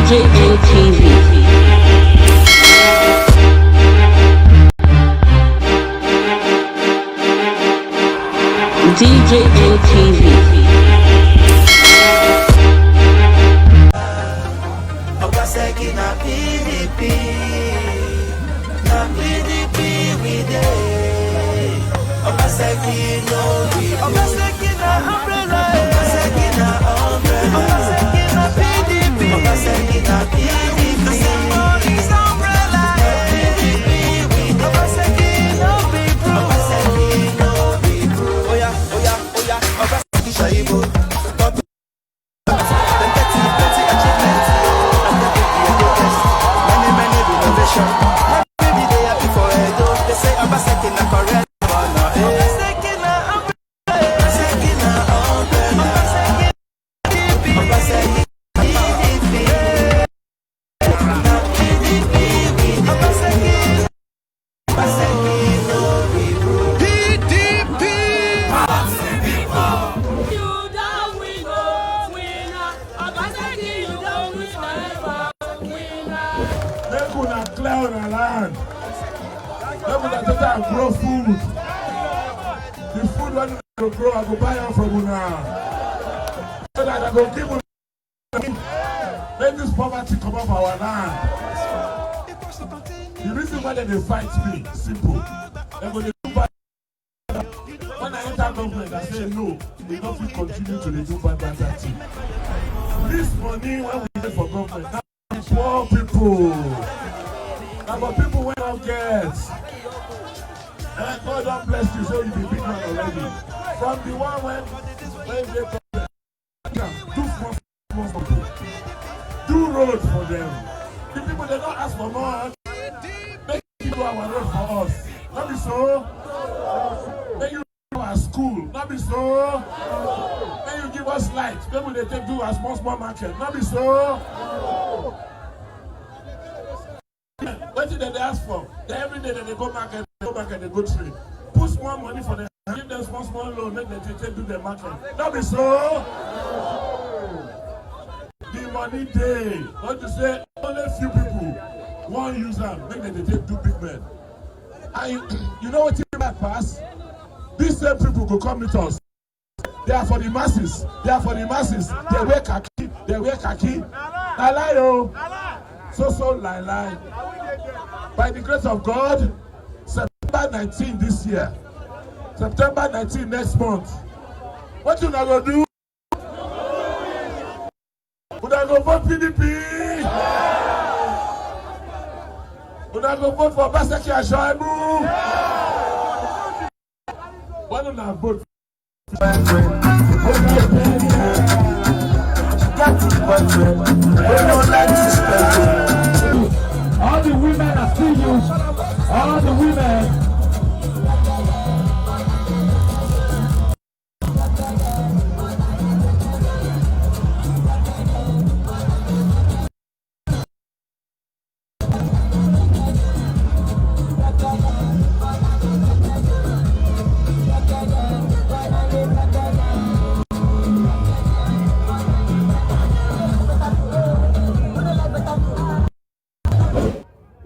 DJ ATV. DJ ATV. Obaseki na PDP, na PDP we dey. Obaseki no we. Obaseki na umbrella. Obaseki na umbrella. Obaseki na PDP. Obaseki na PDP. Somebody's umbrella. PDP we dey. Obaseki no be true. Obaseki no be true. Oya, oya, oya. Obaseki shaibo. Grow food. The food when I grow, I go buy them from you now. So that I go give you make this poverty come off our land. The reason why they fight me, simple. They go do bad. When I enter government, I say no, we don't continue to do bad thing. This money when we get for government, now poor people. Now for people when I get. And God don't bless you, so you be big man already. From the one when they do small people. Do road for them. The people they don't ask for much. They you do our road for us. Not be so. Then you do our school. Not be so. Then you give us light. Then they take do a small market. Not be so. What did they ask for? Every day that they go market, they go trade. Put small money for them, give them small loan, make them do the market. That be so. The money day. What you say? Only few people won't use them, make them do big men. And you know what you might pass? These same people go come with us. They are for the masses. They are for the masses. They wear khaki. They wear khaki. I lie, yo. So lie. By the grace of God, September 19 this year, September 19 next month. What you gonna do? Would I go vote PDP? Would I go vote for Obaseki Ashaibu? Why don't I vote? All the women are still used. All the women.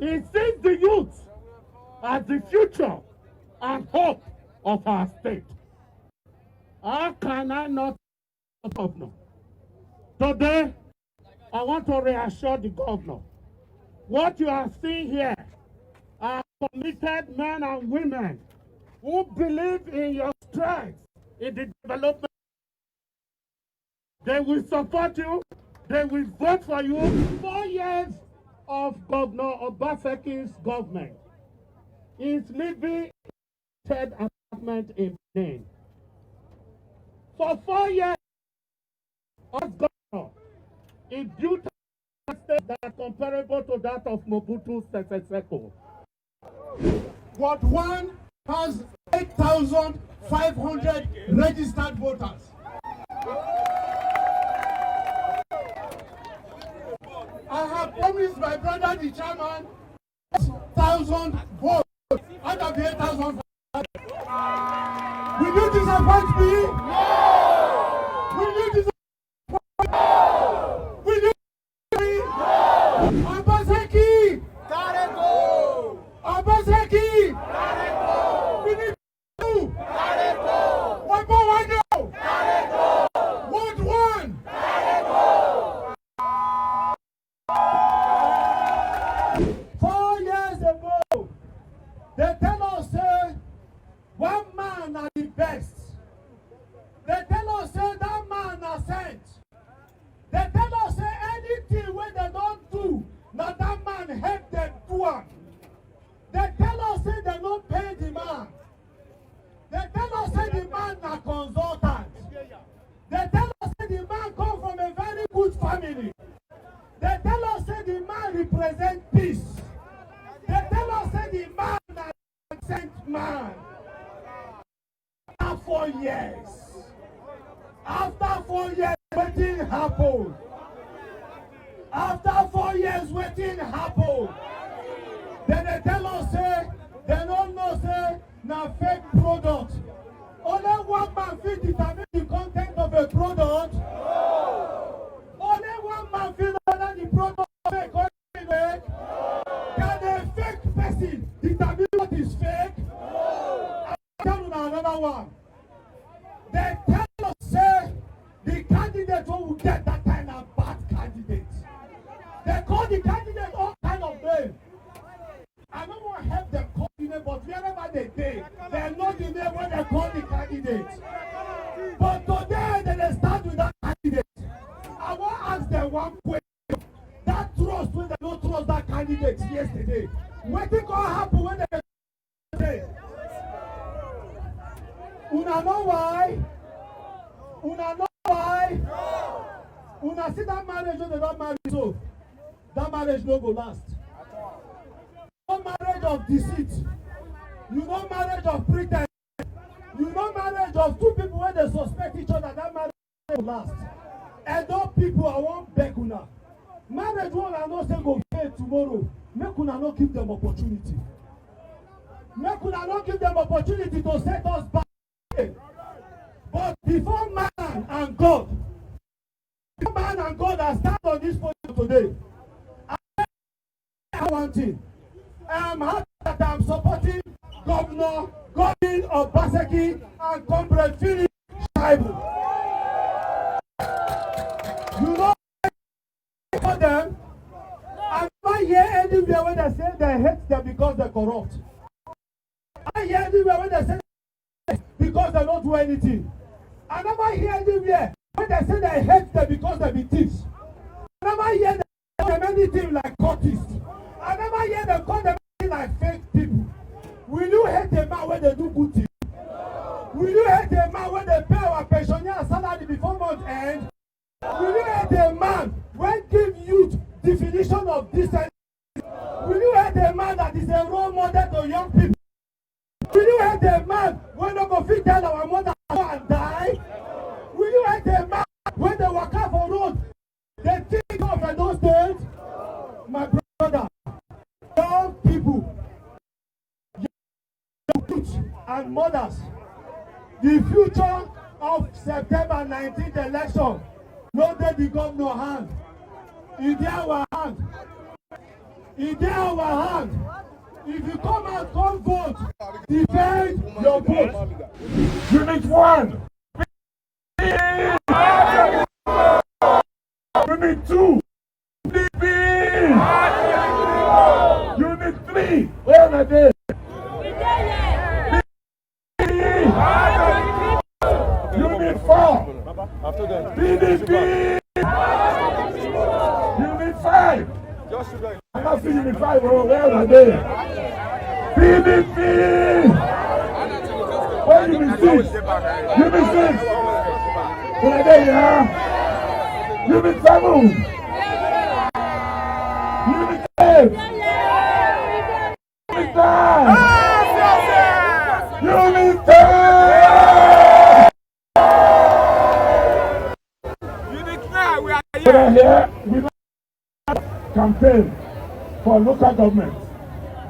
It seems the youth are the future and hope of our state. How can I not be governor? Today, I want to reassure the governor. What you are seeing here are committed men and women who believe in your strength in the development. They will support you. They will vote for you. 4 years of Governor Obaseki's government is living third apartment in Benin. For 4 years as governor, he built a state that is comparable to that of Mobutu Sese Seko. Ward 1 has 8,500 registered voters. I have promised my brother, the chairman, 1,000 votes out of the 8,000. Will you disappoint me? No! Will you disappoint me? No! Will you disappoint me? No! They tell us that the man come from a very good family. They tell us that the man represents peace. They tell us that the man is a sent man. After 4 years, waiting happened. After 4 years, waiting happened. Then they tell us say they don't know say na fake product. Only one man fit determine the content of a product. Only one man fit know whether the product is fake or fake. Can a fake person determine what is fake? I tell you now another one. They tell us say the candidate who will get that kind of bad candidate. They call the candidate all kind of names. I don't want to help them call the name, but wherever they know the name when they call the candidate. But today they start with that candidate. I want to ask them one question. That trust when they don't trust that candidate yesterday. What did God happen when they say? Una know why? Una know why? Una see that marriage when they don't marry so. That marriage no go last. You know marriage of deceit. You know marriage of pretense. You know marriage of two people when they suspect each other. That marriage will last. And those people I want beg una. Marriage one I know say go fail tomorrow. Make una not give them opportunity. Make una not give them opportunity to set us back. But before man and God are stand on this position today. I have one thing. I am happy that I am supporting Governor Godwin Obaseki and Comrade Philip Shaibu. You know for them, I never hear anywhere when they say they hate them because they're corrupt. I hear anywhere when they say because they don't do anything. I never hear anywhere when they say they hate them because they be thieves. I never hear them call them anything like cultists. I never hear them call them anything like fake people. Will you hate a man when they do good things? Will you hate a man when they pay our pensioners salary before month end? Will you hate a man when give youth definition of decency? Will you hate a man that is a role model to young people? Will you hate a man when they go fit tell our mother go and die? Will you hate a man when they walk out for road? They think of those days? My brother, young people, young youth and mothers, the future of September 19th election, no dey the governor hand. E dey our hand. E dey our hand. If you come and come vote, defend your vote. Unit 1. Unit 2. Unit 3. Where are they? Unit 4. PDP. Unit 5. I'm not seeing Unit 5. Where are they? PDP. Where Unit 6? Unit 6. Where are they? Unit 7. Unit 8. Unit 9. Unit 10. We are here. We campaign for local government.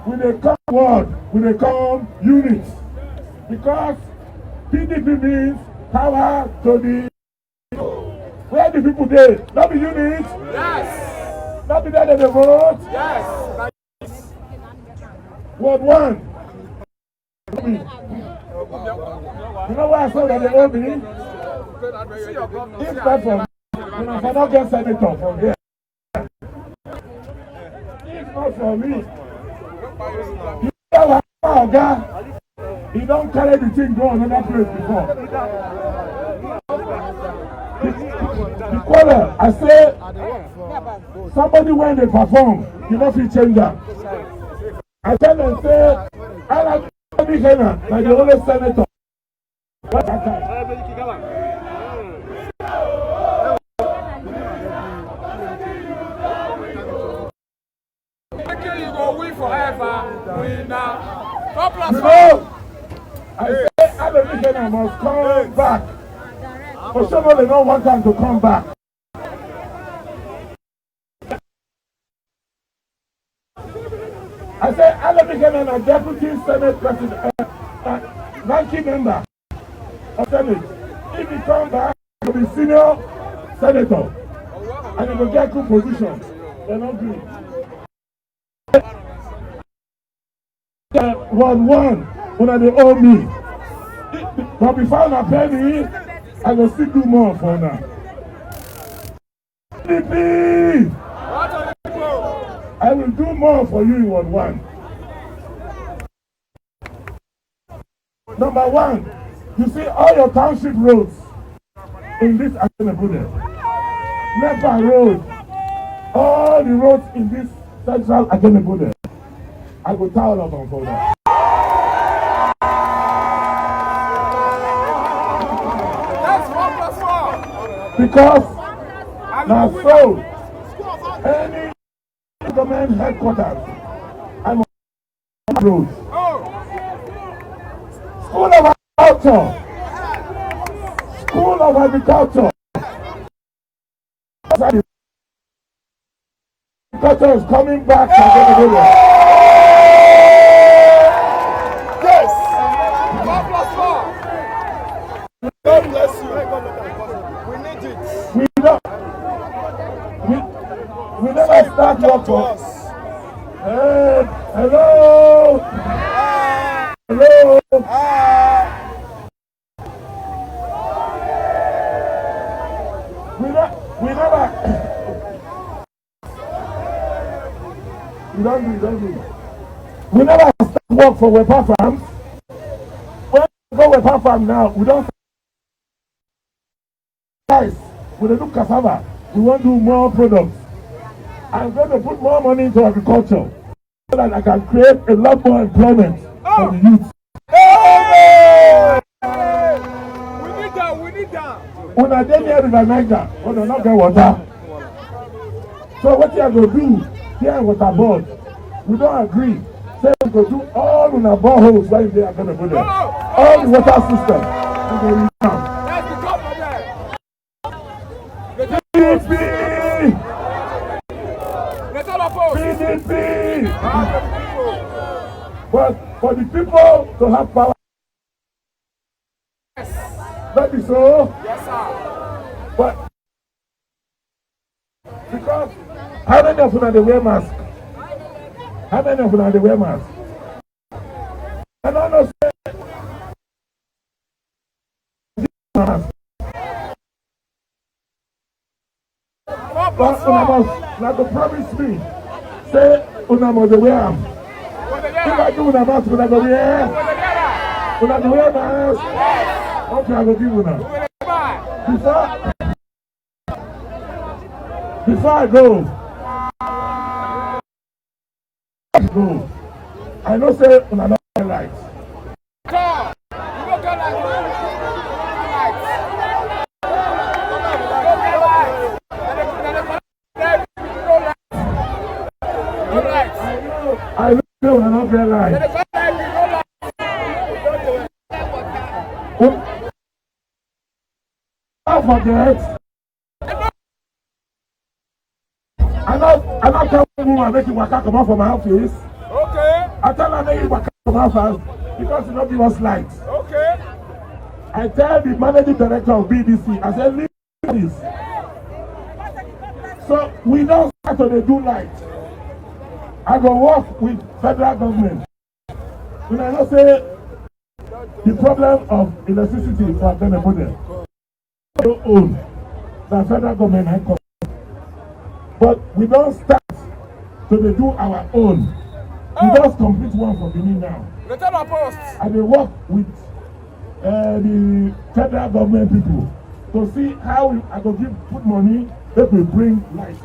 We dey come ward, we dey come units. Because PDP means power to the. Where the people dey? Not the units. Yes. Not be there they vote. Yes. Ward 1. You know why I saw that they owe me? If not for me, I cannot get senator from here. If not for me, you know how Oga, he don't carry the thing go another place before. The caller, I say, somebody when they perform, you know if you change that. I tell them, say, I like to be here, like the only senator. What that time? must come back. Oshomole don't want them to come back. I say Alabama a deputy Senate president, ranking member of Senate. If he come back, he will be senior senator. And he will get good position. They're not good. One, when they owe me. But before I pay me, I will still do more for now. PDP! I will do more for you in Ward 1. Number 1, you see all your township roads in this Akenebude. Nepa Road, all the roads in this central Akenebude. I will tell all of them for that. Because now so any government headquarters I'm on the road. School of Agriculture. School of Agriculture. Agriculture is coming back to Akenebude. Yes! 4+4! God bless you. We need it. We never start work for us. Hey, hello. Hello. We never. We don't do. We never start work for Wepa Farms. When we go Wepa Farm now, we don't. Guys, we don't do cassava. We want to do more products. I'm going to put more money into agriculture so that I can create a lot more employment for the youth. We need that. When I get here River Niger, we do not get water. So what you have to do here in Water Board, we don't agree. Say we go do all in our boreholes while they are going to go there. All the water system. PDP! PDP! But for the people to have power. Yes. That is so. Yes, sir. But because how many of you they wear mask? How many of you they wear mask? I don't know. But una go promise me, say una must wear am. If I do una mask, una go wear. Una go wear mask. Okay, I go give una. Before I go, I know say una not wear lights. I know we're not very right. Don't forget. I'm not telling you I make you waka come out from my office. Okay. I tell her make you waka from my house because you don't give us lights. Okay. I tell the managing director of BDC, I said leave this. So we don't start to do lights. I go work with federal government. When I don't say the problem of electricity for Akenebude, I don't own the federal government I call. But we don't start to do our own. We just complete one for Benin now. And they work with the federal government people to see how I go put money that will bring light.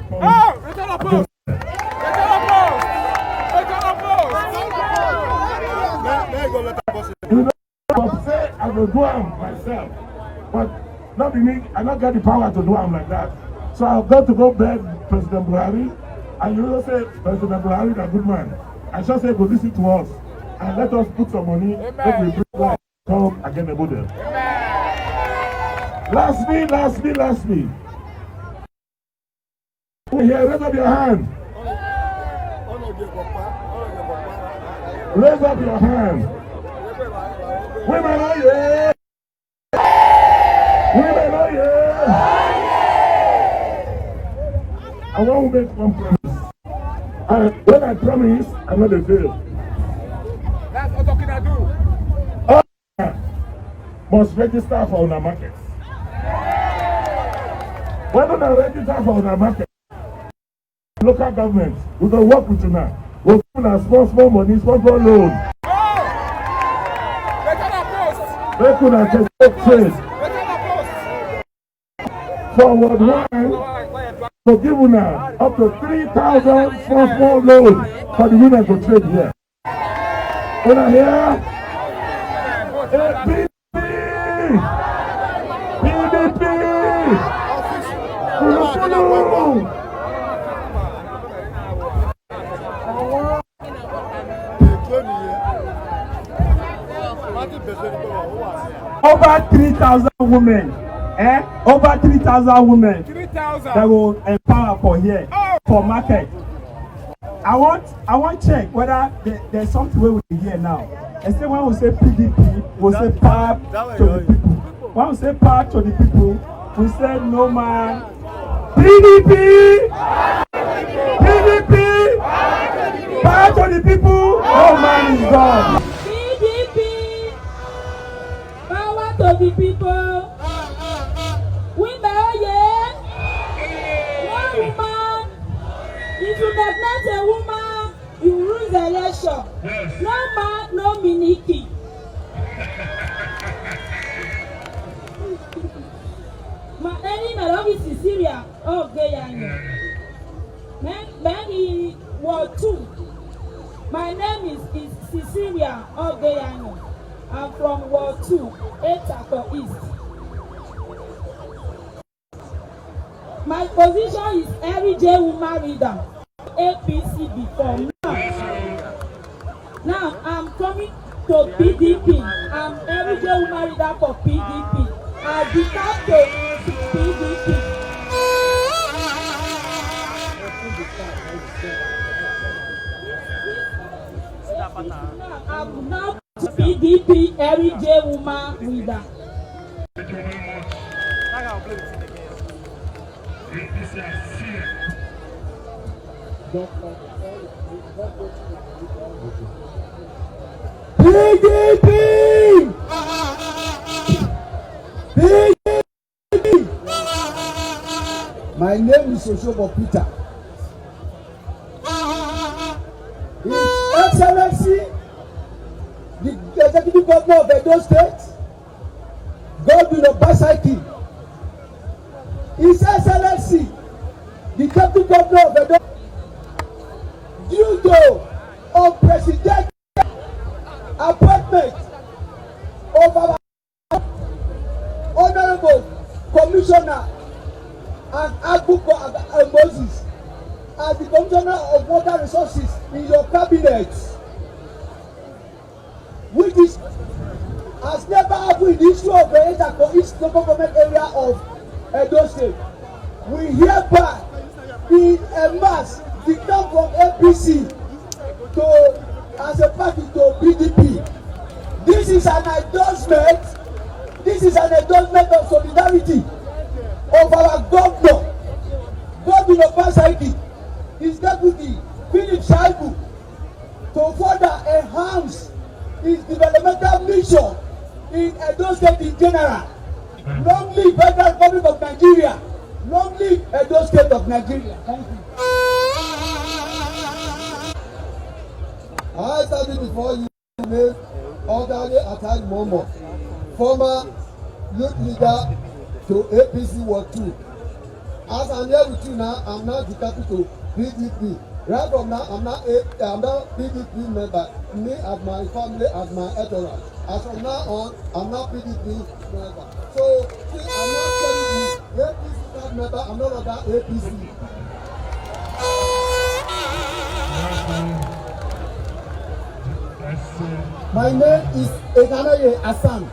You know, I say I will do them myself, but not me. I not get the power to do them like that. So I've got to go beg President Buhari, and you know say President Buhari is a good man. I shall say go listen to us and let us put some money that will bring life. come again about them. Lastly. Here, raise up your hand. Raise up your hand. Women, are you? Women, are you? I want to make one promise. When I promise, I'm not a fail. That's what talking I do. Must register for our markets. Why don't I register for our market? Local government, we can work with you now. We'll give us small money, small loan. They could have just trade. Forward one, so give you now up to 3,000 small loan for the women to trade here. When I hear PDP! Over 3,000 women, over 3,000 women 3,000 that will empower for here, for market. I want check whether there's something we will hear now. Instead when we say PDP, we'll say power to the people. When we say power to the people, we say no man. PDP! PDP! Power to the people, no man is God. PDP, power to the people. Women, oh yeah. No woman. If you neglect a woman, you lose the election. No man, no miniki. My enemy office is Syria. Oh, Gayano. Man, in War 2. My name is Cecilia Ogeyano. I'm from Ward 2, Etako East. My position is every J woman leader, APC before now I'm coming to PDP. I'm every J woman leader for PDP. I become to PDP. I'm now to PDP, every J woman leader. PDP! PDP! My name is Oshobo Peter. His Excellency, the Executive Governor of Edo State, Godwin Obaseki. His Excellency, the Deputy Governor of Edo, due to unprecedented appointment of our Honorable Commissioner and Abuko Moses as the Commissioner of Water Resources in your cabinet, which is has never happened in the history of the East local government area of Edo State. We hereby in a mass become from APC to as a party to PDP. This is an endorsement. This is an endorsement of solidarity of our governor, Godwin Obaseki, his deputy, Philip Shaibu, to further enhance his developmental mission in Edo State in general. Long live Federal Republic of Nigeria. Long live Edo State of Nigeria. Thank you. I stand before you name Orderly Attack Momo, former youth leader to APC Ward 2. As I'm here with you now, I'm now dedicated to PDP. Right from now, I'm not PDP member. Me as my family, as my entourage. As from now on, I'm not PDP member. So, see, I'm not telling you, APC card member, I'm not about APC. Yes. My name is Eganaye Hassan.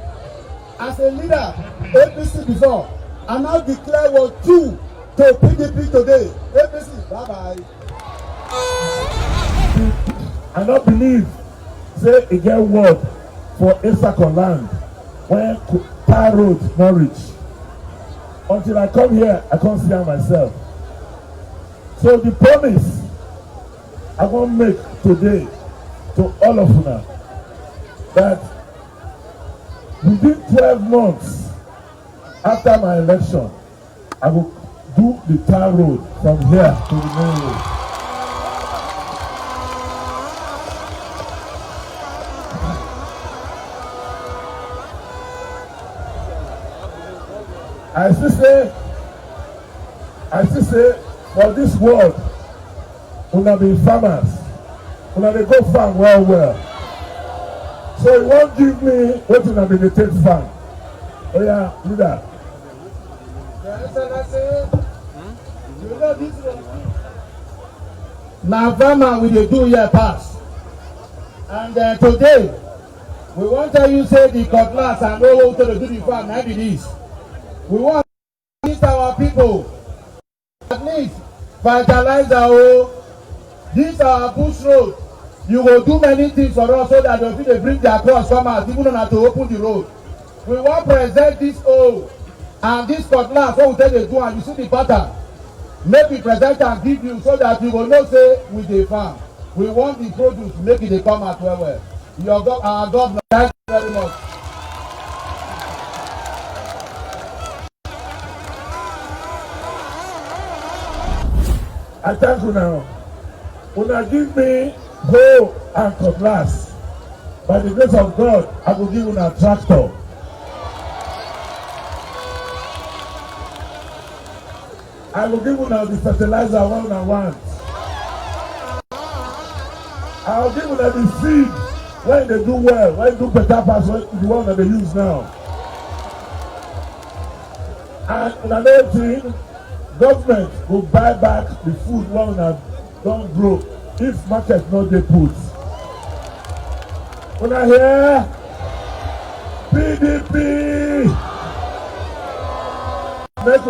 As a leader, APC before, I now declare war 2 to PDP today. APC, bye-bye. I don't believe, say, a get word for Esako land when tar road not reach. Until I come here, I can't see am myself. So the promise I want to make today to all of you that within 12 months after my election, I will do the tar road from here to the main road. I still say, for this world, una be farmers, una dey go farm well. So you won't give me what una be dey take farm. Oh yeah, leader. You know this one. Na farmer we dey do here pass. And today, we wan tell you say the cutlass and all to do the farm na be this. We want to meet our people. At least fertilizer this our bush road. You will do many things for us so that they bring their crops come out even though not to open the road. We want to present this and this cutlass what we tell they do and you see the pattern. Make we present and give you so that you will know say we dey farm. We want the produce make it come out well. Our governor, thank you very much. I thank you now. Una give me hoe and cutlass. By the grace of God, I will give una tractor. I will give una the fertilizer one and one. I will give una the seed when they do well, when they do better pass the one that they use now. And another thing, government will buy back the food one that don't grow if market no dey put. Una hear? PDP! Make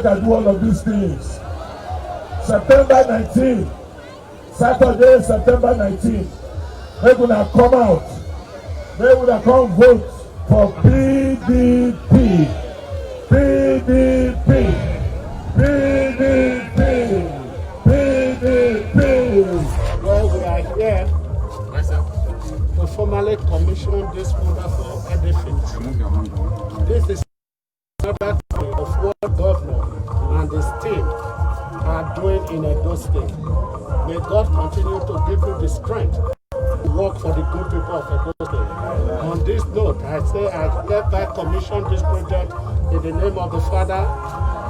I do all of these things. September 19, Saturday, September 19, make una come out. Make una come vote for PDP. PDP. PDP. PDP. Well, we are here to formally commission this wonderful edifice. This is another thing of what governor and his team are doing in Edo State. May God continue to give you the strength to work for the good people of Edo State. On this note, I say I hereby commission this project in the name of the Father,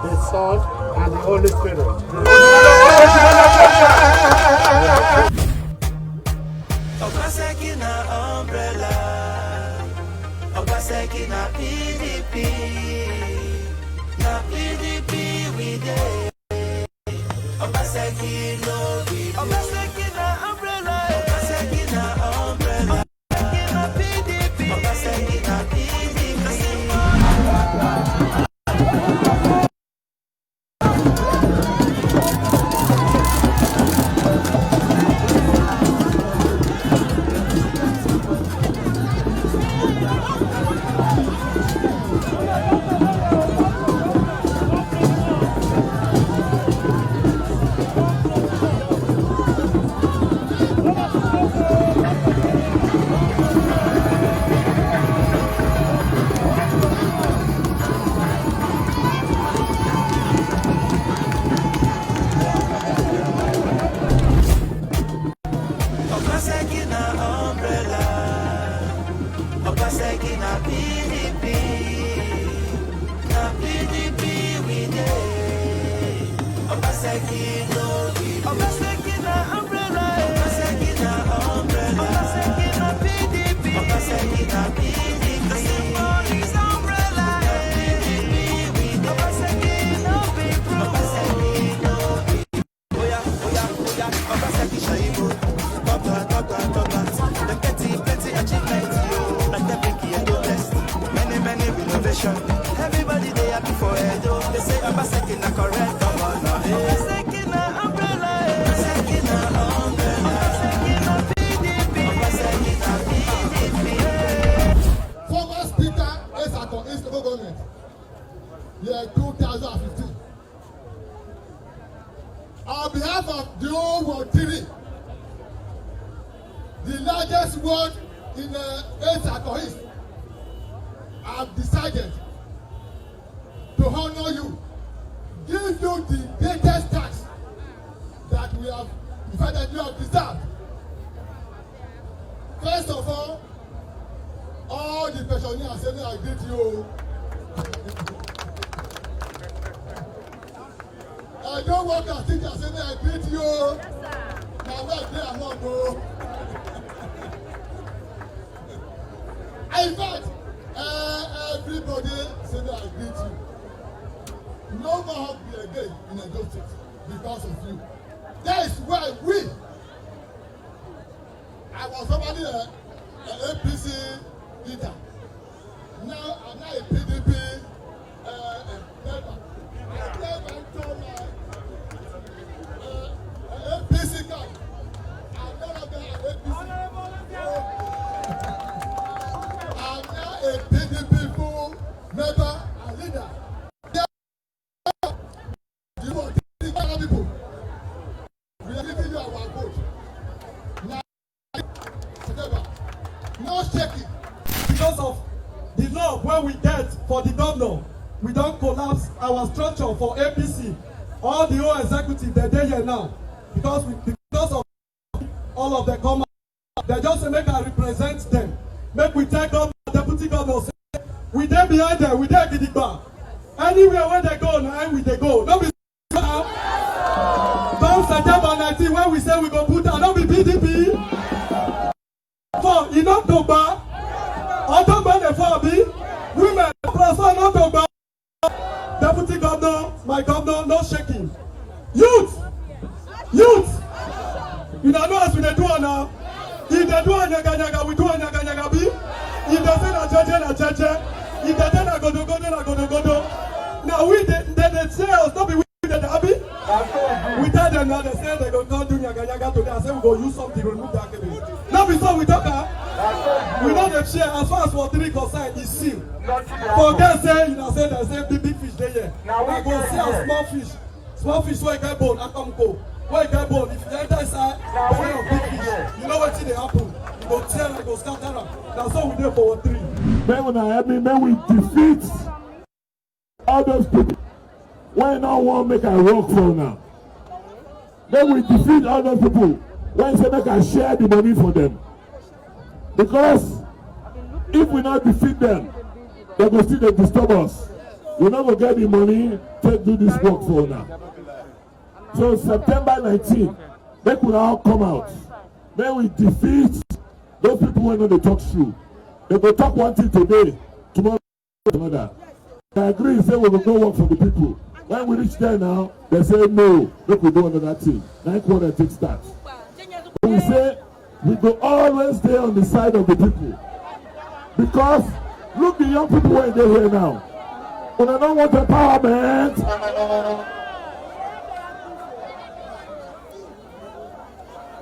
the Son, and the Holy Spirit. Obaseki na umbrella, Obaseki na PDP, na PDP we dey. Obaseki no be Obaseki na umbrella, Obaseki na umbrella, Obaseki na PDP, Obaseki na PDP. year 2015. On behalf of the whole Ward 3, the largest ward in Esako East, I've decided to honor you, give you the greatest tax that we have decided you have deserved. First of all the pensioners say I greet you. I don't work as teacher say I greet you. Now where they are not go. In fact, everybody say I greet you. No more hug me again in a State because of you. That is why I was somebody an APC leader. Now I'm not a PDP member. I never told my APC card. I'm no longer an APC. I'm now a PDP full member and leader. You want to think people? We are giving you our vote. No shaking. Because of the law where we get for the governor, we don't collapse our structure for APC. All the whole executive, they're there here now. Because of all of the common, they just say make I represent them. Make we take governor, deputy governor, say, we there behind them, we there Gidigba. Anywhere where they go, now we they go. Don't be don't September 19 when we say we go put down, don't be PDP. For you not go back. Otogba the FOB, women plus one Otogba. Deputy governor, my governor, no shaking. Youth, you don't know as we do now. If they do a nyaga, we do a nyaga be. If they say na jeje, if they say na godo. Now we they say us not be with the Abi. We tell them now they say they go come do nyaga today. I say we go use something to remove that academy. Now before we talk. We know the share as far as Ward 3 concerned is sealed. Forget say you know say there's a big fish there. I go see a small fish where you get bone, I come go. Where you get bone, if you enter inside, the way of big fish, you know what thing they happen. You go tear and go scatter them. That's what we do for Ward 3. Then when I help me, then we defeat all those people. Why not want make I work for now? Then we defeat all those people. When say make I share the money for them. Because if we not defeat them, they will still disturb us. We not going to get the money to do this work for now. So September 19, they could all come out. Then we defeat those people who know they talk true. They will talk one thing today, tomorrow another. They agree, say we will go work for the people. When we reach there now, they say no, they could do another thing. Now quarter take start. We say we go always stay on the side of the people. Because look the young people where they're here now. When I don't want empowerment,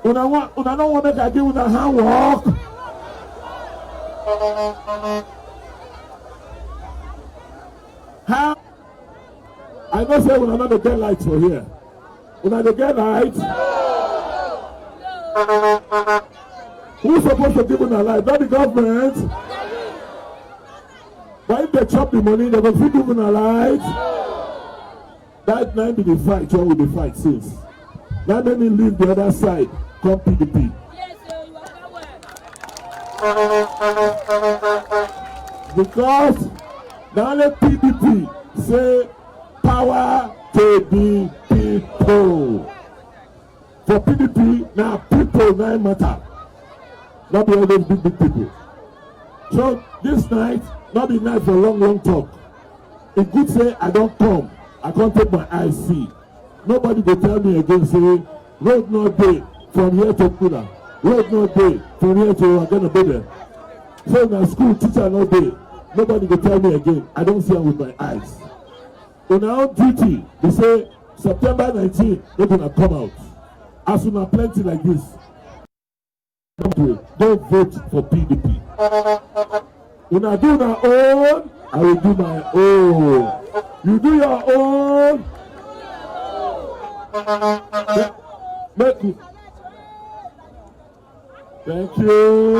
when I don't want to make a deal with a handwork, how I know say when I not get lights for here. When I get lights, who's supposed to give them a light? Not the government. But if they chop the money, they will give them a light. That night be the fight, what will the fight since? That made me leave the other side, come PDP. Yes, sir, you are Because the only PDP say power to the people. For PDP, now people now matter. Not be all those big people. So this night, not be night for long talk. If good say I don't come, I can't take my eyes see. Nobody will tell me again say road no day from here to Kula. Road no day from here to Agana. So my school teacher no day. Nobody will tell me again. I don't see them with my eyes. On our own duty, they say September 19, they're gonna come out. As soon as plenty like this, don't vote for PDP. When I do my own, I will do my own. You do your own. Make it. Thank you.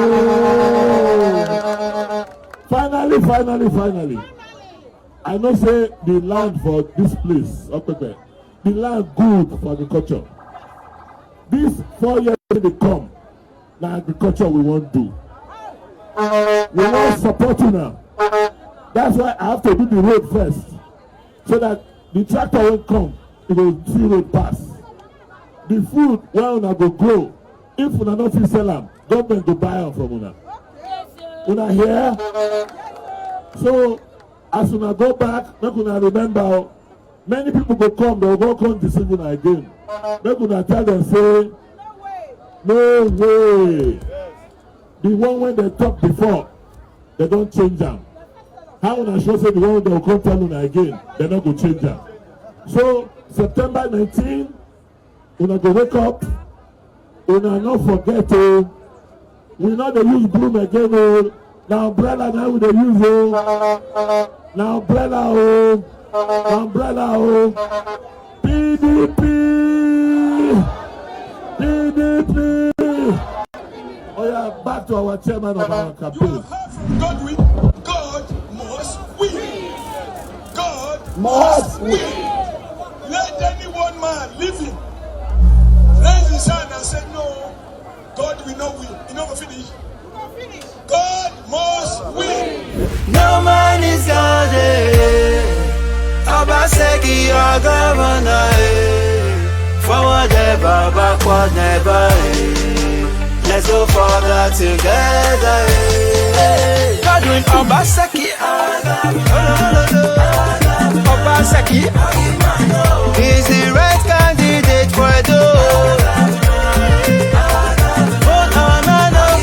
Finally. I know say the land for this place, okay, the land good for agriculture. This 4 years they come, now agriculture we won't do. We won't support you now. That's why I have to do the road first, so that the tractor won't come, it will see road pass. The food, where una go grow, if una not fit sell am, government go buy am from una. Una hear? So as una go back, make una remember, many people go come, they will go come deceive una again. Make una tell them say, no way. The one when they talk before, they don't change them. How una sure say the one they will come tell una again, they not go change them. So September 19, una go wake up, una not forget we not dey use broom again na umbrella now we dey use na umbrella PDP. Oh yeah, back to our chairman of our campaign. God must win. God Must win. Let any one man living raise his hand and say, no, God will not win. You know, finish. God must win. No man is God. Obaseki your governor. Forward ever, backward never. Let's go further together. God win Obaseki. Obaseki is the right candidate for Edo. Vote our man up.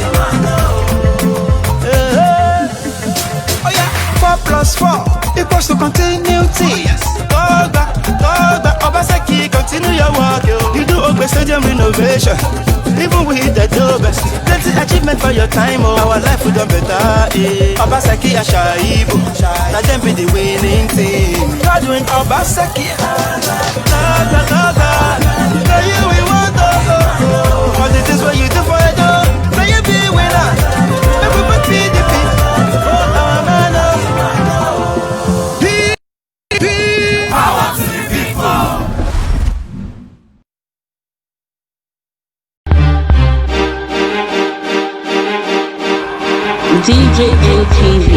Oh yeah, 4+4 equals to continuity. Go back, Obaseki, continue your work. You do Ogbe Stadium renovation, even with the best. Plenty achievement for your time, our life will done better. Obaseki Ashaibu, now them be the winning team. God win Obaseki. Now you we want to all the things what you do for it, now you be winner. Everybody PDP, vote our man up. PDP, power to the people. DJ ATV.